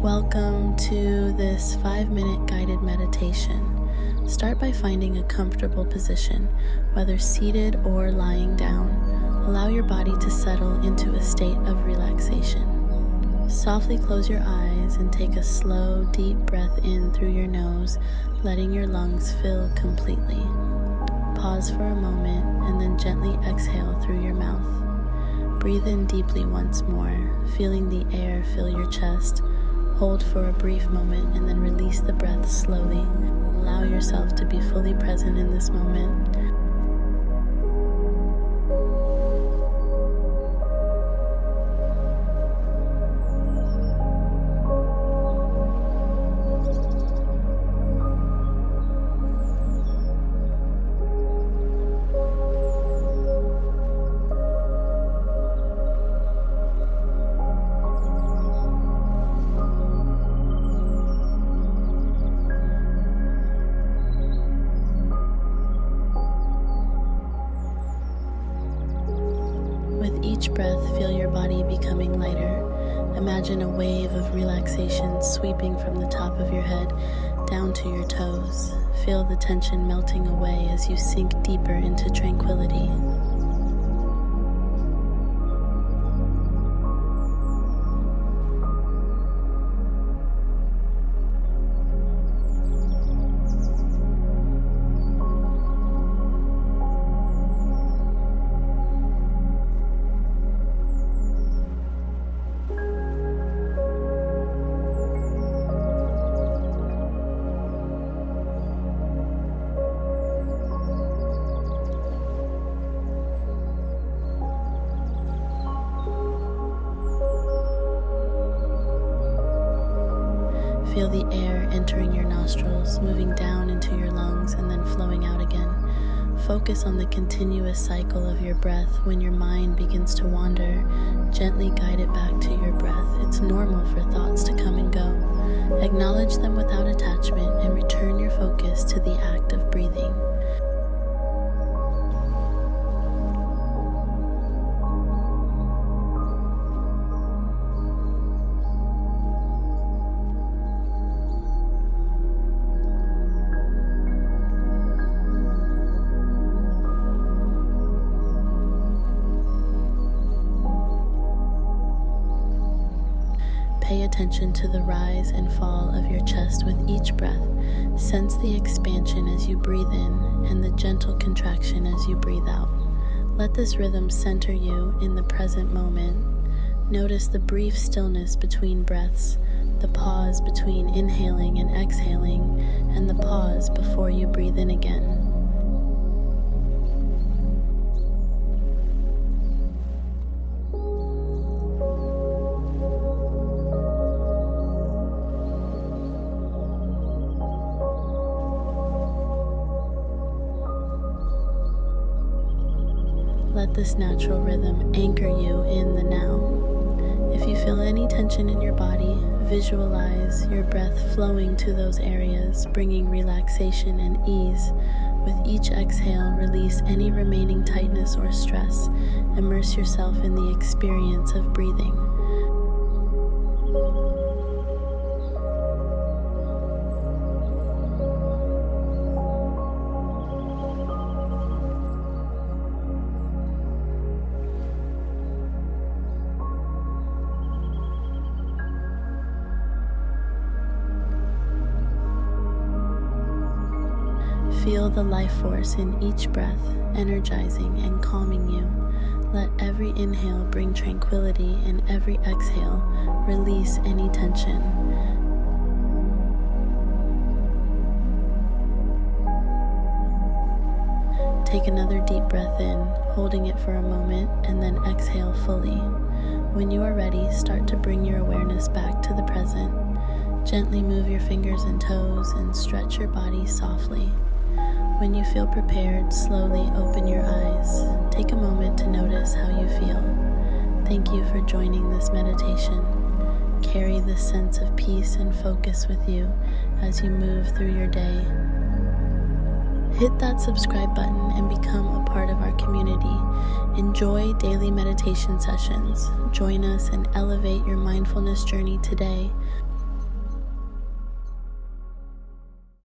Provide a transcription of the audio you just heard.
Welcome to this 5-minute guided meditation. Start by finding a comfortable position, whether seated or lying down. Allow your body to settle into a state of relaxation. Softly close your eyes and take a slow, deep breath in through your nose, letting your lungs fill completely. Pause for a moment and then gently exhale through your mouth. Breathe in deeply once more, feeling the air fill your chest. Hold for a brief moment and then release the breath slowly. Allow yourself to be fully present in this moment. With each breath, feel your body becoming lighter. Imagine a wave of relaxation sweeping from the top of your head down to your toes. Feel the tension melting away as you sink deeper into tranquility. Feel the air entering your nostrils, moving down into your lungs and then flowing out again. Focus on the continuous cycle of your breath. When your mind begins to wander, gently guide it back to your breath. It's normal for thoughts to come and go. Acknowledge them without attachment and return your focus to the act of breathing. Pay attention to the rise and fall of your chest with each breath. Sense the expansion as you breathe in and the gentle contraction as you breathe out. Let this rhythm center you in the present moment. Notice the brief stillness between breaths, the pause between inhaling and exhaling, and the pause before you breathe in again. Let this natural rhythm anchor you in the now. If you feel any tension in your body, visualize your breath flowing to those areas, bringing relaxation and ease. With each exhale, release any remaining tightness or stress. Immerse yourself in the experience of breathing. Feel the life force in each breath, energizing and calming you. Let every inhale bring tranquility and every exhale release any tension. Take another deep breath in, holding it for a moment, and then exhale fully. When you are ready, start to bring your awareness back to the present. Gently move your fingers and toes and stretch your body softly. When you feel prepared, slowly open your eyes. Take a moment to notice how you feel. Thank you for joining this meditation. Carry this sense of peace and focus with you as you move through your day. Hit that subscribe button and become a part of our community. Enjoy daily meditation sessions. Join us and elevate your mindfulness journey today.